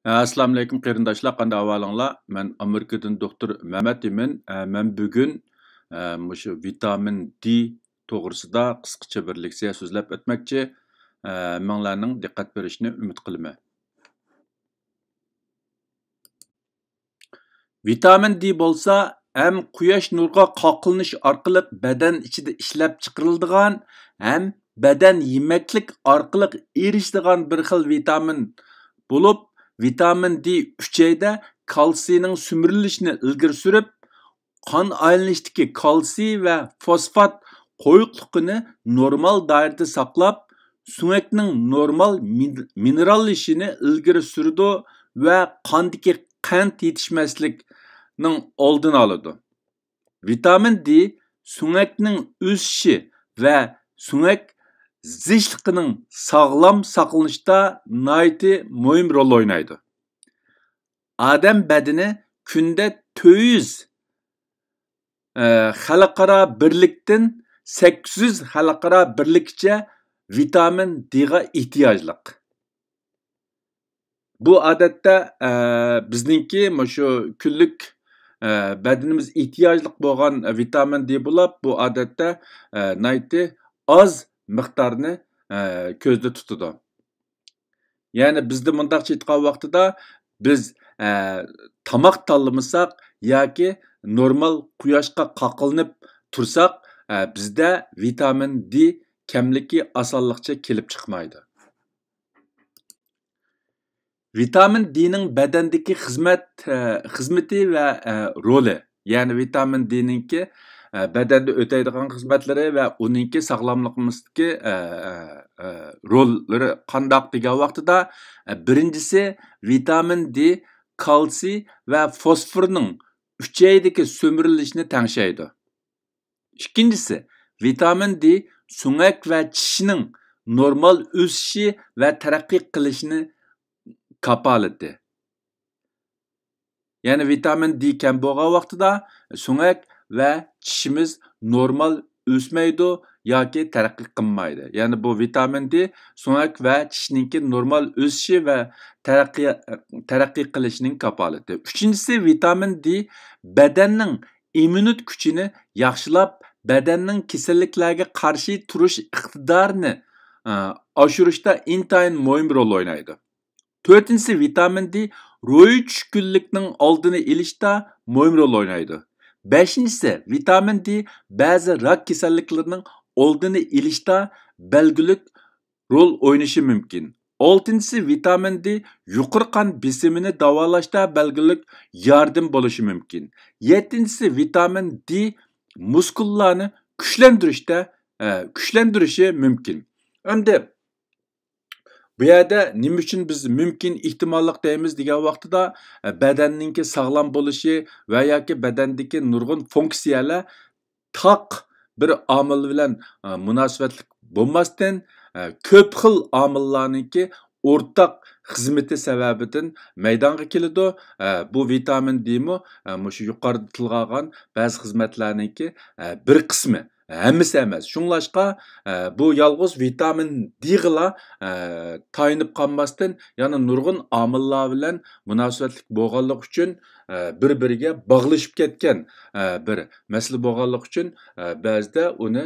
Assalamu alaykum qarindoshlar, qanday ahvolinglar? Men Amerikadan doktor Mehmet emin. Men bugun mushu vitamin D to'g'risida qisqacha bir leksiya so'zlab o'tmoqchi. Minglarning diqqat berishini umid qilaman. Vitamin D bo'lsa, ham quyosh nuriga qoqilinish orqali badan ichida ishlab chiqariladigan, ham badan yemaklik orqali erishadigan bir xil vitamin bo'lib, vitamin D uchayda kalsiyning sümürülüşünü ilgiri sürüp, qon aylanışdagi kalsiy va fosfat qo'yiqliqini normal dairada saqlab, sumakning normal minerallashishini ilgiri surdi va qondagi qand yetishmaslikning oldini oladi. Vitamin D sumakning o'sishi va sumak zishliqining sağlam saqlanishda nihoyatda muhim rol o'ynaydi. Odam badani kunda 400 xalqaro birlikdan 800 xalqaro birlikcha vitamin D'ga ehtiyojliq. Bu odatda bizningki shu kunlik badanimiz ehtiyojliq bo'lgan vitamin D bo'lib, bu odatda nihoyatda oz miqdorni ko'zda tutadi. Ya'ni bizda mundaqcha aytgan vaqtida biz tomoq tanlamasak yoki normal quyoshga qoqilinib tursak, bizda vitamin D kamligi osonlikcha kelib chiqmaydi. Vitamin D'ning badandagi xizmati va roli, ya'ni vitamin D'ningki badanda o'taydigan xizmatlari va uningki sog'lomligimizdagi rollari qandoq degan vaqtida, birinchisi vitamin D kalsiy va fosforning uchaydagi so'mirilishini tangshaydi. Ikkinchisi, vitamin D sumak va tishning normal o'sishi va taraqqiy qilishini kapolati. Ya'ni vitamin D kam bo'lgan vaqtida sumak va tishimiz normal o'smaydi yoki taraqqiy qilmaydi. Ya'ni bu vitamin D sumak va tishninki normal o'sishi va taraqqiy qilishining kapolati. Uchinchisi, vitamin D badanning immunit kuchini yaxshilab, badanning kasalliklarga qarshi turish iqtidorini oshirishda intayin muhim rol o'ynaydi. To'rtinchisi, vitamin D ro'yi tushkunlikning oldini olishda muhim rol o'ynaydi. Beshinchisi, vitamin D ba'zi rak kasalliklarining oldini olishda belgilik rol o'ynashi mumkin. Oltinchisi, vitamin D yuqori qon besimini davolashda belgilik yordam bo'lishi mumkin. Yettinchisi, vitamin D muskullarni kuchlantirishi mumkin. Endi bu yerda nima uchun biz mumkin ehtimollik deymiz degan vaqtida badanningki sog'lom bo'lishi va yoki badandagi nurg'un funksiyalar taq bir omil bilan munosabatli bo'lmasdan ko'p xil omillarningki o'rtaq xizmati sababidan maydonga keladi. Bu vitamin D'mi shu yuqorida tilg'algan ba'zi xizmatlarningki bir qismi, hammasi emas. Shunglashqa bu yolg'iz vitamin D'g'ila tayinib qolmasdan, ya'ni nurg'un omillar bilan munosabatli bo'lganlik uchun bir-biriga bog'lashib ketgan bir masala bo'lganlik uchun ba'zida uni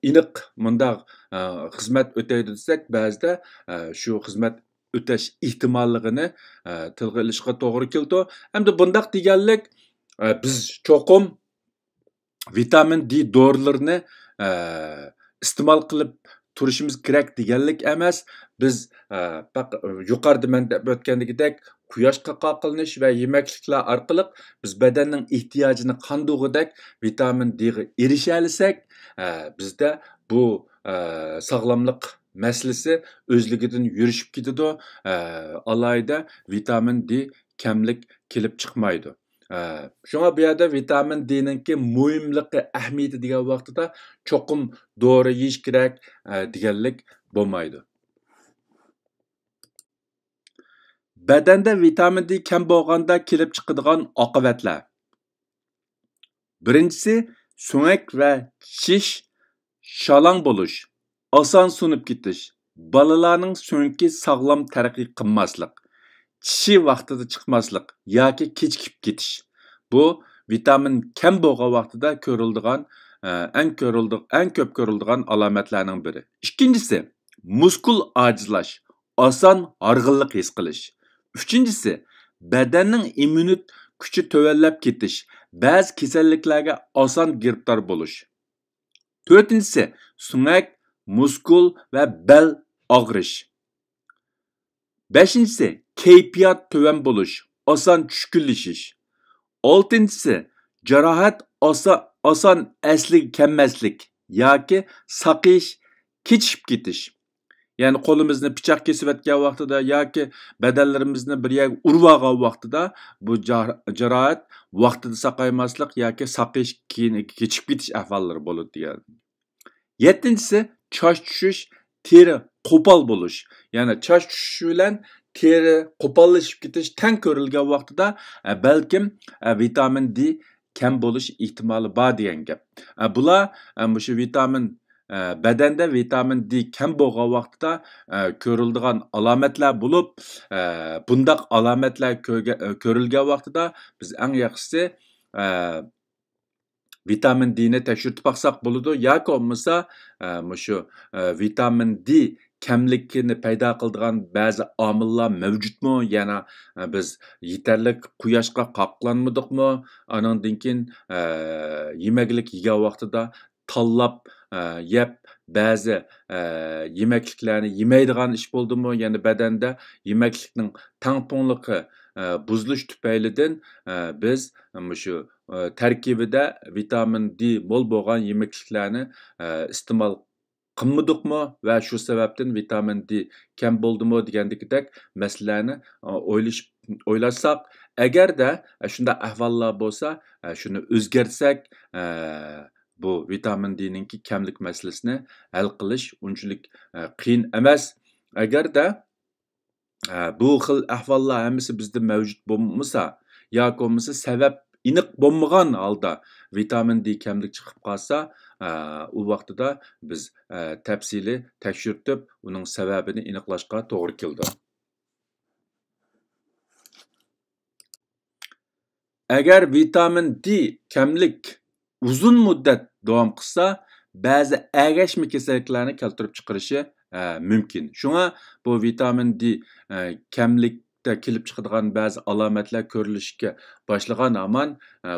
aniq mundaq xizmat o'taydi desak, ba'zida shu xizmat o'tash ehtimolligini tilga olishga to'g'ri keldi. Hamda bundaq deganlik biz cho'qim vitamin D dorilarini iste'mol qilib turishimiz kerak deganlik emas. Biz yuqorida men deb o'tgandagidek quyoshga qoqilinish va yemakliklar orqali biz badanning ehtiyojini qandoqidek vitamin D'ga erisha olsak, bizda bu sog'lomlik masalasi o'zligidan yurishib ketadi. Alayda vitamin D kamlik kelib chiqmaydi. Shunga bu yerda vitamin D'ningki muhimligi, ahamiyati degan vaqtida cho'qim dori yeyish kerak deganlik bo'lmaydi. Badanda vitamin D kam bo'lganda kelib chiqadigan oqibatlar. Birinchisi, sumak va tish shalong bo'lish, oson sunib ketish, bolalarning so'ngki sog'lom taraqqiy qilmaslik. tishi vaqtida chiqmaslik yoki kechikib ketish. Bu vitamin kam bo'lgan vaqtida ko'riladigan eng ko'p ko'riladigan alomatlarning biri. Ikkinchisi, muskul ojizlash, oson horg'inlik his qilish. Uchinchisi, badanning immunit kuchi tövallab ketish, ba'zi kasalliklarga oson giribdor bo'lish. To'rtinchisi, sumak, muskul va bel og'rish. Beshinchisi, kayfiyat töven bo'lish, oson tushkunlashish. Oltinchisi, jarohat oson asliga kelmaslik yoki saqish, kechib ketish. Yani qo'limizni pichoq kesib o'tgan vaqtida yoki badanlarimizni bir yerga urib olgan vaqtida bu jarohat vaqtida saqaymaslik yoki saqish kechib ketish ahvollari bo'ladi degan. Yettinchisi, choch tushish, teri qo'pol bo'lish. Ya'ni choch tushishi bilan teri qo'pollashib ketish teng ko'rilgan vaqtida balkim vitamin D kam bo'lish ehtimoli bor degan gap. Bular shu vitamin badanda vitamin D kam bo'lgan vaqtida ko'riladigan alomatlar bo'lib, bundaq alomatlar ko'rilgan vaqtida biz eng yaxshisi vitamin D'ni tekshirib baksak bo'ladi yoki bo'lmasa shu vitamin D kamlikini paydo qiladigan ba'zi omillar mavjudmi? Yana biz yetarlik quyoshga qoqlanmadikmi? Anandan keyin yemaklik yegan vaqtida tanlab yeb ba'zi yemekliklarni yemaydigan ish bo'ldimi? Yani badanda yemeklikning tangpungligi buzilish tufaylidan biz shu tarkibida vitamin D bol bo'lgan yemekliklarni iste'mol qilmadikmi va shu sababdan vitamin D kam bo'ldimi degandek masalalarni o'ylashsak, agarda shunda ahvollar bo'lsa, shuni o'zgartsak, bu vitamin D'ninki kamlik masalasini hal qilish unchalik qiyin emas. Agarda bu xil ahvollar hammasi bizda mavjud bo'lmasa yoki bo'lmasa sabab aniq bo'lmagan holda vitamin D kamlik chiqib qolsa, u vaqtida biz tafsili tekshirtib, uning sababini aniqlashga to'g'ri keldi. Agar vitamin D kamlik uzun muddat davom qilsa, ba'zi agashma kasalliklarni keltirib chiqarishi mumkin. Shunga bu vitamin D kamlikda kelib chiqadigan ba'zi alomatlar ko'rilishga boshlagan hamon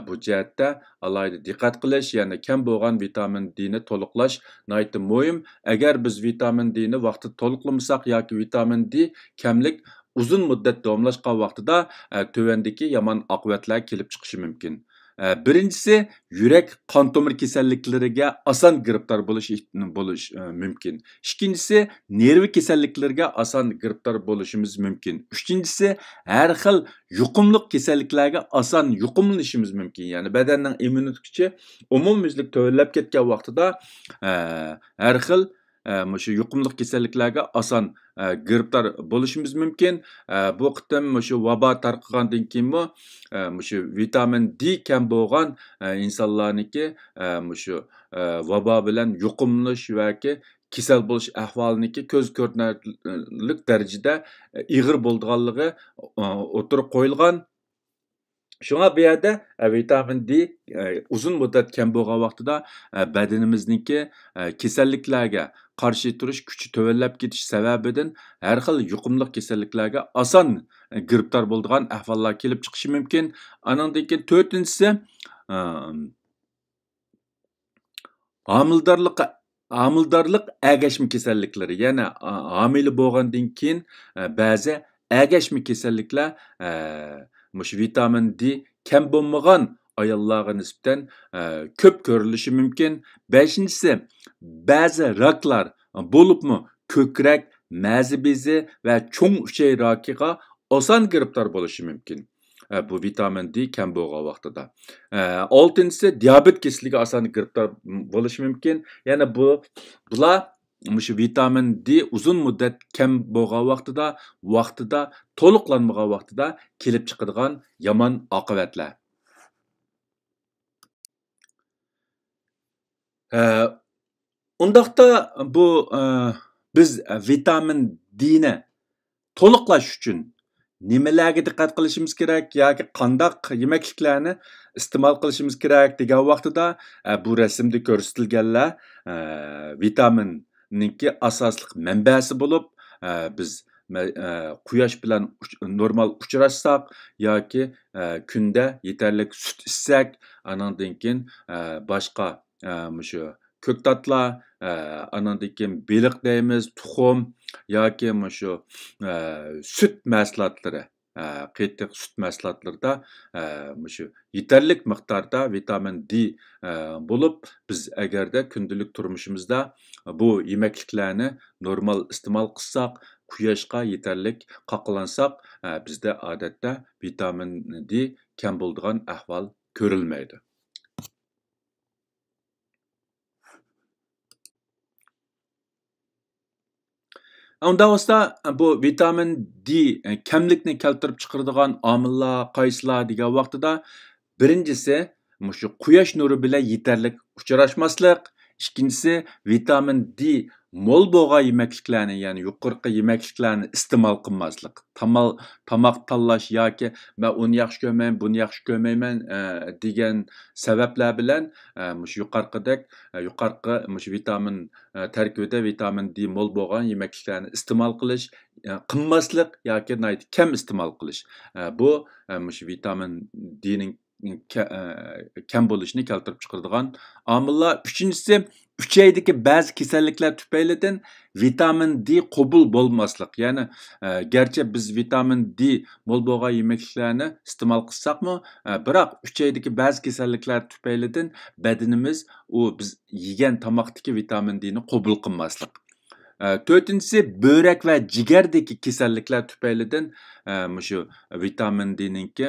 bu jihatda alohida diqqat qilish, ya'ni kam bo'lgan vitamin D ni to'liqlash nihoyatda muhim. Agar biz vitamin D ni vaqtida to'liqlamasak yoki vitamin D kamlik uzun muddat davomlashgan vaqtida tövendeki yomon oqibatlar kelib chiqishi mumkin. Birinchisi, yurak qon tomir kasalliklariga oson giribdor bo'lish mumkin. Ikkinchisi, nervi kasalliklariga oson giribdor bo'lishimiz mumkin. Uchinchisi, har xil yuqumliq kasalliklarga oson yuqumlanishimiz mumkin. Ya'ni badanning immunit kuchi umumyuzlik tövallab ketgan vaqtida har xil shu yuqumliq kasalliklarga oson giribdor bo'lishimiz mumkin. Bu qitim shu vabo tarqagandan keyinmi shu vitamin D kam bo'lgan insonlarniki shu vabo bilan yuqumlanish yoki kasal bo'lish ahvoliniki ko'z ko'rinarli darajada ig'ir bo'lganligi o'tirib qo'yilgan. Shunga bu yerda vitamin D uzun muddat kam bo'lgan vaqtida badanimizniki kasalliklarga qarshi turish kuchi tövallab ketish sababidan har xil yuqumli kasalliklarga oson giribdor bo'ladigan ahvollar kelib chiqishi mumkin. Anandan keyin to'rtinchisi, homildorlik agashma kasalliklari, ya'ni homila bo'lgandan keyin ba'zi agashma kasalliklar shu vitamin D kam bo'lmagan ayollarga nisbatan ko'p ko'rilishi mumkin. Beshinchisi, ba'zi raklar bo'libmi ko'krak, ma'za bezi va cho'ng uchay rakiga oson giribdor bo'lishi mumkin. Bu vitamin D kam bo'lgan vaqtida. Oltinchisi, diabet kasaliga oson giribdor bo'lishi mumkin. Ya'ni bular shu vitamin D uzun muddat kam bo'lgan vaqtida to'liqlanmagan vaqtida kelib chiqadigan yomon oqibatlar. Undaqda bu biz vitamin D ni to'liqlash uchun nimalarga diqqat qilishimiz kerak yoki qandaq yemekliklarni iste'mol qilishimiz kerak degan vaqtida bu rasmda ko'rsatilganlar vitaminninki asosli manbasi bo'lib biz quyosh bilan normal uchrashsak yoki kunda yetarli sut ichsak anandan keyin boshqa shu ko'ktatlar anandan keyin beliq deymiz tuxum yoki shu süt mahsulotlari qatiq süt mahsulotlarida shu yetarlik miqdorda vitamin D bo'lib biz agarda kundalik turmushimizda bu yemekliklarni normal iste'mol qilsak quyoshga yetarlik qoqlansak bizda odatda vitamin D kam bo'ladigan ahvol ko'rilmaydi. Unda olsa bu vitamin D kamlikni keltirib chiqaradigan omillar qaysilar degan vaqtida birincisi shu quyosh nuri bilan yetarli uchrashmaslik, ikkinchisi vitamin D mo'l bo'lgan yemekliklarni ya'ni yuqorqi yemekliklarni iste'mol qilmaslik. Tomoq tanlash yoki men uni yaxshi ko'rmayman, buni yaxshi ko'rmayman degan sabablar bilan shu yuqorqi shu vitamin tarkibida vitamin D mo'l bo'lgan yemekliklarni iste'mol qilish qilmaslik yoki kam iste'mol qilish. Bu shu vitamin D'ning kam bo'lishini keltirib chiqaradigan omillar. Uchinchisi uchaydagi ba'zi kasalliklar tufaylidan vitamin D qabul bo'lmaslik. Ya'ni garchi biz vitamin D mo'l bo'lgan yemekliklarni iste'mol qilsakmi, biroq uchaydagi ba'zi kasalliklar tufaylidan badanimiz biz yegan tomoqdagi vitamin D ni qabul qilmaslik. To'rtinchisi böbrek va jigardagi kasalliklar tufaylidan shu vitamin D'ninki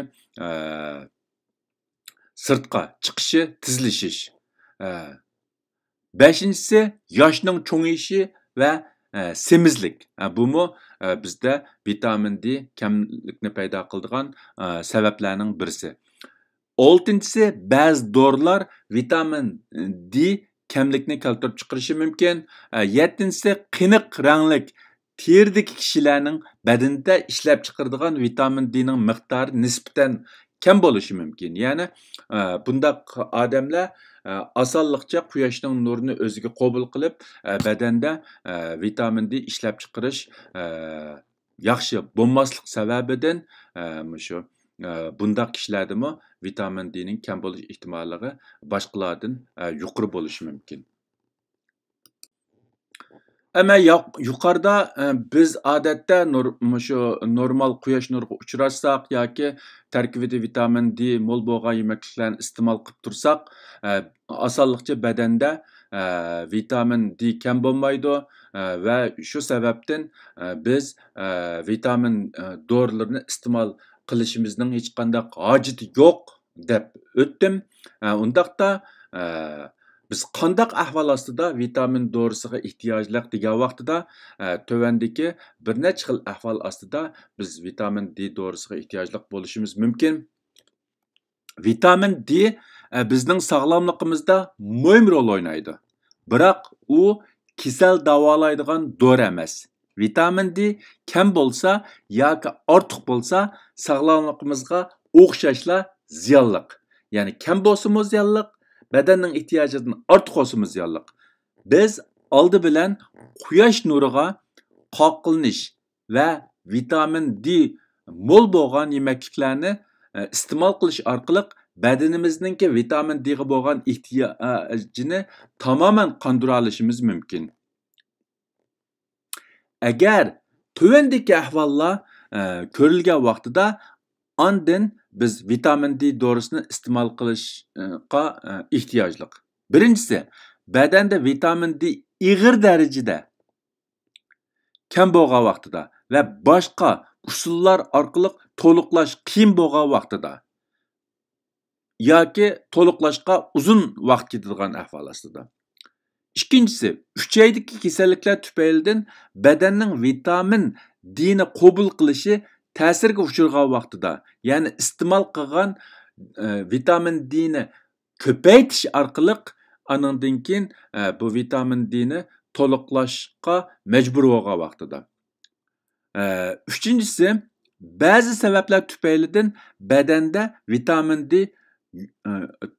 sirtqa chiqishi, tizlashish. Beshinchisi yoshning cho'ngishi va semizlik. Bumi bizda vitamin D kamlikni paydo qiladigan sabablarning birisi. Oltinchisi ba'zi dorilar vitamin D kamlikni keltirib chiqarishi mumkin. Yettinchisi qiniq ranglik teridagi kishilarning badanida ishlab chiqaradigan vitamin D ning miqdori nisbatan kam bo'lishi mumkin. Ya'ni bundaq odamlar osonlikcha quyoshning nurini o'ziga qabul qilib badanda vitamin D ishlab chiqarish yaxshi bo'lmaslik sababidan shu bundaq kishilardami vitamin D ning kam bo'lish ehtimolligi boshqalardan yuqori bo'lishi mumkin. Ama yuqorida biz odatda shu normal quyosh nuriga uchrashsak yoki tarkibida vitamin D mo'l bo'lgan yemekliklarni iste'mol qilib tursak, osonlikcha badanda vitamin D kam bo'lmaydi va shu sababdan biz vitamin dorilarini iste'mol qilishimizning hech qanday hojati yo'q deb o'tdim. Undaqda biz qandaq ahvol ostida vitamin dorisiga ehtiyojliq degan vaqtida tövəndəki bir necha xil ahvol ostida biz vitamin D dorisiga ehtiyojliq bo'lishimiz mumkin. Vitamin D bizning sog'lomligimizda muhim rol o'ynaydi. Biroq u kasal davolaydigan dori emas. Vitamin D kam bo'lsa yoki ortiq bo'lsa sog'lomligimizga o'xshashla ziyonliq. Ya'ni kam bo'lsa ziyonliq, badanning ehtiyojidan ortiq olsa ziyonliq. Biz oldi bilan quyosh nuriga qoqilnish va vitamin D mo'l bo'lgan yemekliklarni iste'mol qilish orqali badanimizningki vitamin D ga bo'lgan ehtiyojini tamoman qondira olishimiz mumkin. Agar tövəndəki ahvollar ko'rilgan vaqtida ondan biz vitamin D dorisini iste'mol qilishga ehtiyojliq. Birinchisi, badanda vitamin D ig'ir darajada kam bo'lgan vaqtida va boshqa usullar orqali to'liqlash qiyin bo'lgan vaqtida yoki to'liqlashga uzun vaqt ketadigan ahvol ostida. İkincisi, uchaydagi kasalliklar tufaylidan badanning vitamin D ni qabul qilishi ta'sirga uchragan vaqtida, ya'ni iste'mol qilgan vitamin D ni ko'paytirish orqali anandan keyin bu vitamin D ni to'liqlashga majbur bo'lgan vaqtida. Uchinchisi, ba'zi sabablar tufaylidan badanda vitamin D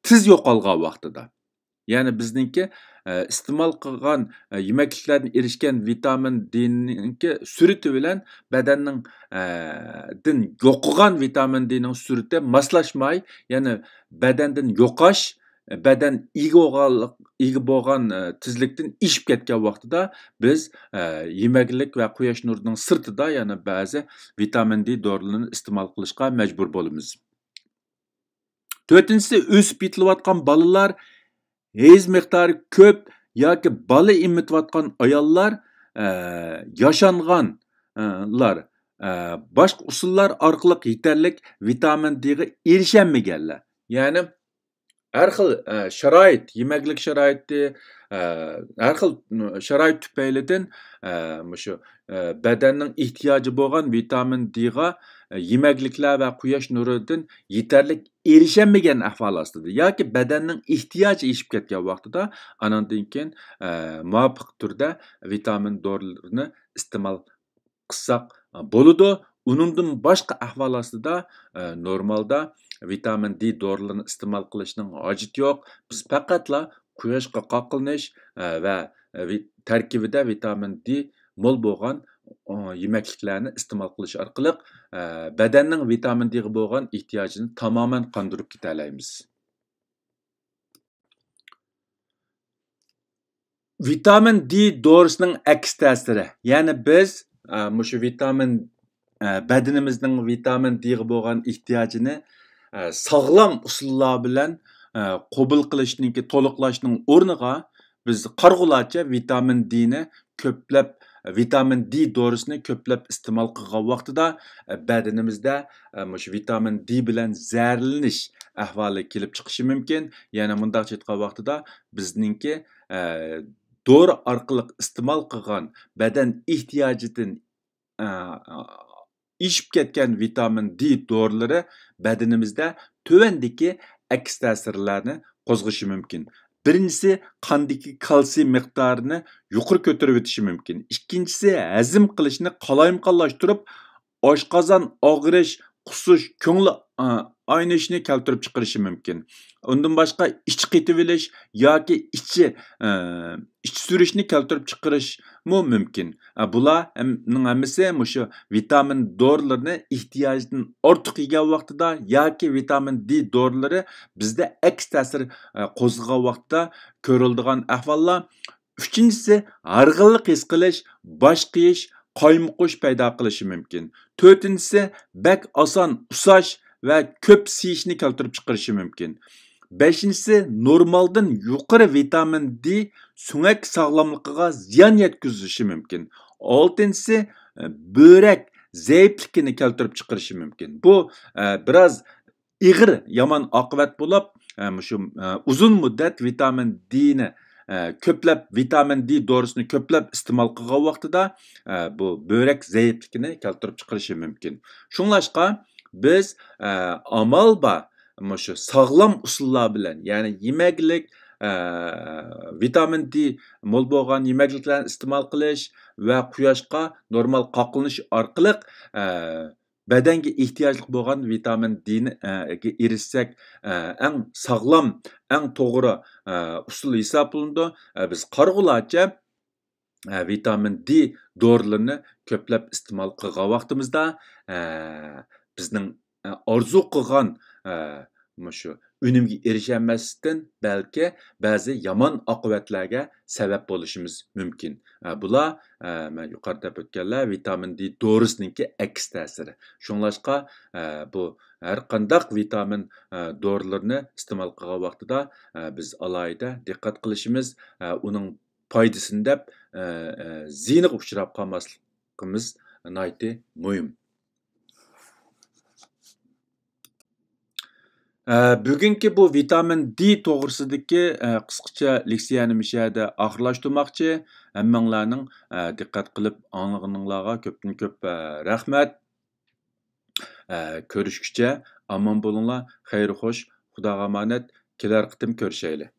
tez yo'qolgan vaqtida. Ya'ni bizningki iste'mol qilgan yemekliklardan erishgan vitamin D'ninki surati bilan badanning din yo'qolgan vitamin D'ning surati moslashmay, ya'ni badandan yo'qash, badan ega bo'lgan tezlikdan ishib ketgan vaqtida biz yemeklik va quyosh nurining sirtida yana ba'zi vitamin D dorilarini iste'mol qilishga majbur bo'lamiz. To'rtinchisi, o'sib yetilayotgan bolalar, hez miqdori ko'p yoki bola emitayotgan ayollar, yashanganlar boshqa usullar orqali yetarlik vitamin D'ga erisholmaganlar. Ya'ni har xil sharoit, yemaklik sharoiti, har xil sharoit tufaylidan shu badanning ehtiyoji bo'lgan vitamin D'ga yemakliklar va quyosh nuridan yetarlik erisholmagan ahvol ostida yoki badanning ehtiyoji eshib ketgan vaqtida anandan keyin muvofiq turda vitamin dorilarini iste'mol qilsak bo'ladi. Uningdan boshqa ahvol ostida normalda vitamin D dorilarini iste'mol qilishning hojati yo'q. Biz faqatla quyoshga qoqilnish va tarkibida vitamin D mo'l bo'lgan yemekliklarni iste'mol qilish orqali badanning vitamin D'ga bo'lgan ehtiyojini tamoman qondirib ketalaymiz. Vitamin D dorisining aks ta'siri. Ya'ni biz shu vitamin badanimizning vitamin D'ga bo'lgan ehtiyojini sog'lom usullar bilan qabul qilishninki to'liqlashning o'rniga biz qarg'ularcha vitamin D'ni ko'plab vitamin D dorisini ko'plab iste'mol qilgan vaqtida badanimizda shu vitamin D bilan zararlanish ahvoli kelib chiqishi mumkin. Yana mundaq aytgan vaqtida bizningki dori orqali iste'mol qilgan badan ehtiyojidan ishib ketgan vitamin D dorilari badanimizda tuvandagi aks ta'sirlarni qo'zg'ashi mumkin. Birinchisi, qandagi kalsiy miqdorini yuqori ko'tarib o'tishi mumkin. Ikkinchisi, hazm qilishni qalaymqonlashtirib, oshqozon og'rish, qusish, ko'ngli aynishni keltirib chiqarishi mumkin. Undan boshqa ich qetib yoki ichi surishni keltirib chiqarish mumkin. Bularning hammasi shu vitamin dorilarini ehtiyojidan ortiq yegan vaqtida yoki vitamin D dorilari bizda aks ta'sir qo'zg'agan vaqtda ko'riladigan ahvollar. Uchinchisi, harg'inlik his qilish, bosh qiyish, qaymoqish paydo qilishi mumkin. To'rtinchisi, bak oson usash va ko'p siyishni keltirib chiqarishi mumkin. Beshinchisi, normaldan yuqori vitamin D suyak sog'lomligiga ziyon yetkazishi mumkin. Oltinchisi, böbrek zaifligini keltirib chiqarishi mumkin. Bu biroz ig'ir yomon oqibat bo'lib, shu uzun muddat vitamin D'ni ko'plab vitamin D dorisini ko'plab iste'mol qilgan vaqtida bu böbrek zaifligini keltirib chiqarishi mumkin. Shunlashqa biz amal bor shu sog'lom usullar bilan, ya'ni yemeklik, vitamin D mo'l bo'lgan yemekliklarni iste'mol qilish va quyoshga normal qoqilnish orqali badanga ehtiyojli bo'lgan vitamin D'ni erishsak eng sog'lom, eng to'g'ri usul hisoblanadi. Biz qarg'ularcha vitamin D dorilarini ko'plab iste'mol qilgan vaqtimizda bizning orzu qilgan shu unumga erishamasdan balki ba'zi yomon oqibatlarga sabab bo'lishimiz mumkin. Bular men yuqorida o'tganlar vitamin D dorisininki aks ta'siri. Shunlashqa bu har qandaq vitamin dorilarini iste'mol qilgan vaqtida biz alohida diqqat qilishimiz, uning foydasini deb ziyniga uchrab qolmasligimiz nihoyatda muhim. Bugungi bu vitamin D to'g'risidagi qisqacha leksiyani bu yerda oxirlashtirmoqchi. Hammanglarning diqqat qilib anglag'aninglarga ko'pdan ko'p rahmat. Ko'rishguncha omon bo'linglar, xayr xo'sh, Xudoga omonat. Kelar qitim ko'rishaylik.